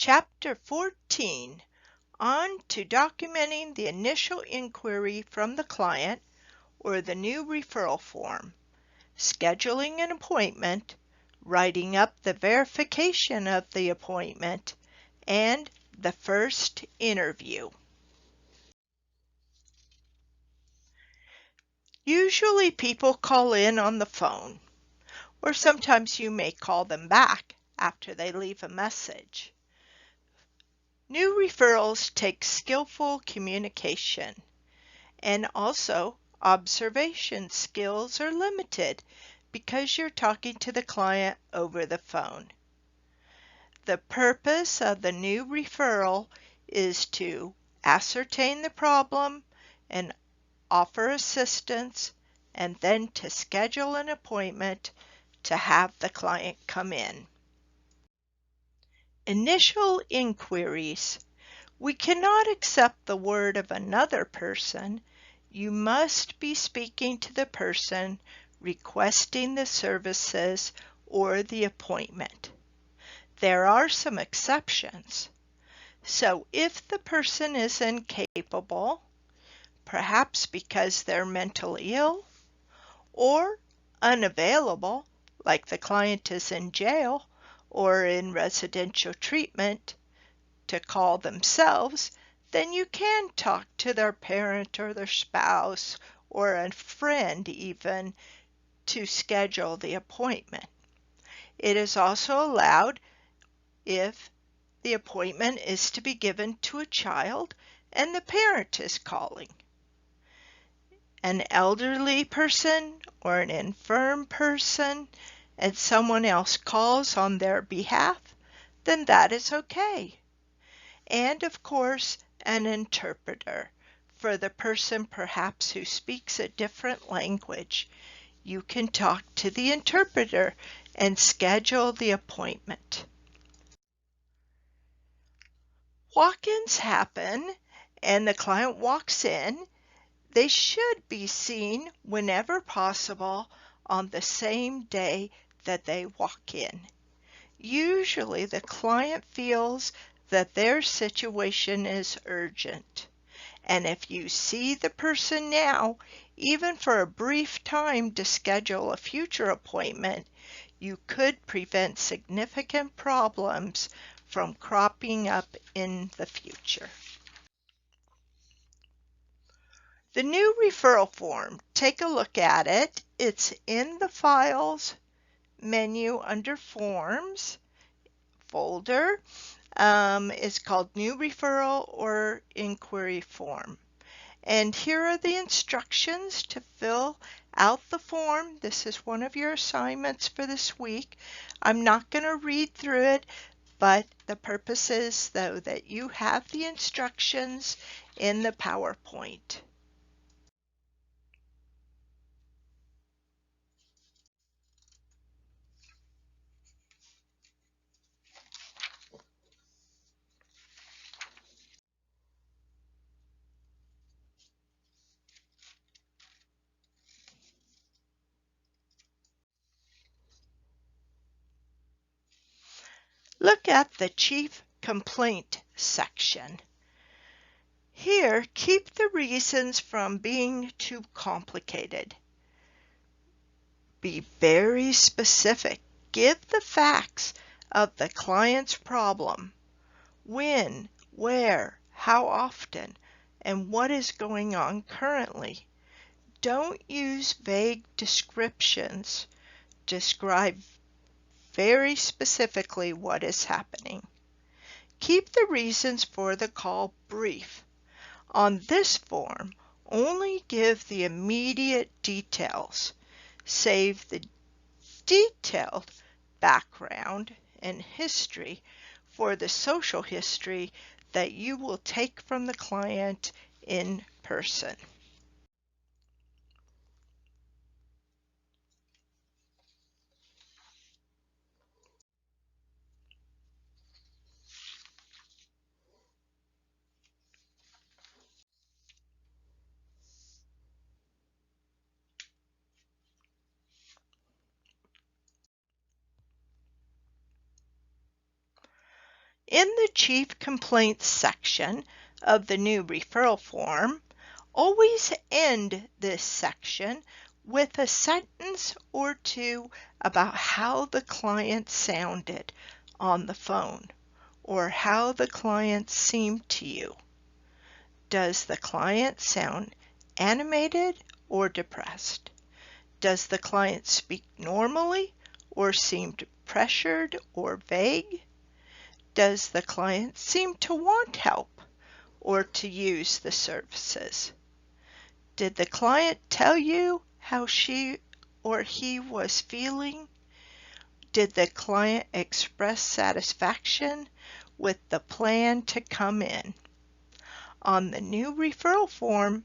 Chapter 14, on to documenting the initial inquiry from the client or the new referral form, scheduling an appointment, writing up the verification of the appointment, and the first interview. Usually people call in on the phone, or sometimes you may call them back after they leave a message. New referrals take skillful communication, and also observation skills are limited because you're talking to the client over the phone. The purpose of the new referral is to ascertain the problem and offer assistance, and then to schedule an appointment to have the client come in. Initial inquiries. We cannot accept the word of another person. You must be speaking to the person requesting the services or the appointment. There are some exceptions. So if the person is incapable, perhaps because they're mentally ill, or unavailable, like the client is in jail or in residential treatment, to call themselves, then you can talk to their parent or their spouse or a friend even to schedule the appointment. It is also allowed if the appointment is to be given to a child and the parent is calling. An elderly person or an infirm person and someone else calls on their behalf, then that is okay. And of course, an interpreter for the person perhaps who speaks a different language. You can talk to the interpreter and schedule the appointment. Walk-ins happen and the client walks in. They should be seen whenever possible on the same day that they walk in. Usually the client feels that their situation is urgent. And if you see the person now, even for a brief time to schedule a future appointment, you could prevent significant problems from cropping up in the future. The new referral form, take a look at it. It's in the Files menu under Forms folder. It's called New Referral or Inquiry Form. And here are the instructions to fill out the form. This is one of your assignments for this week. I'm not going to read through it, but the purpose is, though, that you have the instructions in the PowerPoint. Look at the Chief Complaint section. Here, keep the reasons from being too complicated. Be very specific. Give the facts of the client's problem. When, where, how often, and what is going on currently. Don't use vague descriptions. Describe very specifically what is happening. Keep the reasons for the call brief. On this form, only give the immediate details. Save the detailed background and history for the social history that you will take from the client in person. In the Chief Complaints section of the new referral form, always end this section with a sentence or two about how the client sounded on the phone or how the client seemed to you. Does the client sound animated or depressed? Does the client speak normally or seem pressured or vague? Does the client seem to want help or to use the services? Did the client tell you how she or he was feeling? Did the client express satisfaction with the plan to come in? On the new referral form,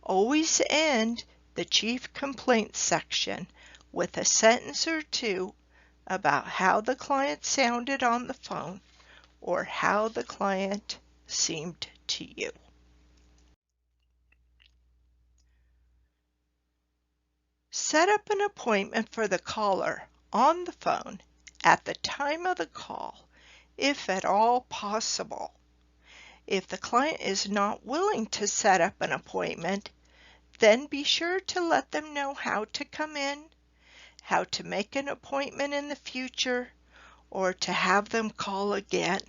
always end the Chief Complaints section with a sentence or two about how the client sounded on the phone or how the client seemed to you. Set up an appointment for the caller on the phone at the time of the call, if at all possible. If the client is not willing to set up an appointment, then be sure to let them know how to come in, how to make an appointment in the future, or to have them call again.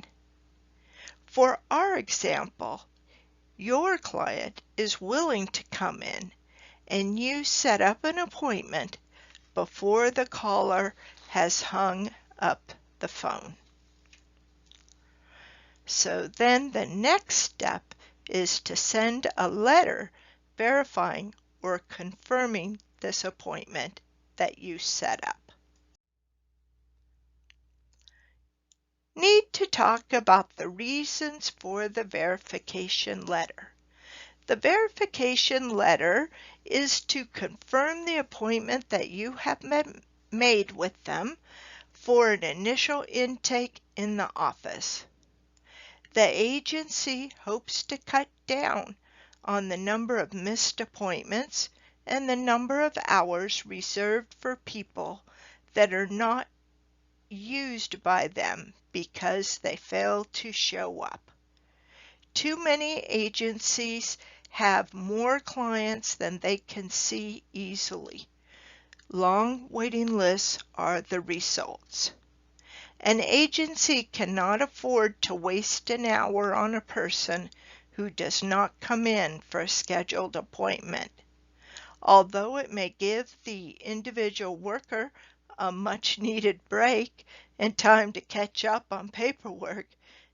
For our example, your client is willing to come in and you set up an appointment before the caller has hung up the phone. So then the next step is to send a letter verifying or confirming this appointment that you set up. Need to talk about the reasons for the verification letter. The verification letter is to confirm the appointment that you have made with them for an initial intake in the office. The agency hopes to cut down on the number of missed appointments and the number of hours reserved for people that are not used by them because they fail to show up. Too many agencies have more clients than they can see easily. Long waiting lists are the results. An agency cannot afford to waste an hour on a person who does not come in for a scheduled appointment. Although it may give the individual worker a much-needed break and time to catch up on paperwork,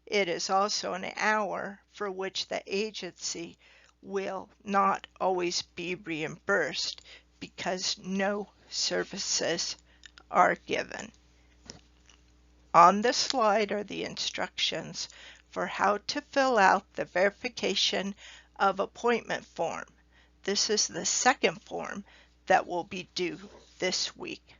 it is also an hour for which the agency will not always be reimbursed because no services are given. On the slide are the instructions for how to fill out the verification of appointment form. This is the second form that will be due this week.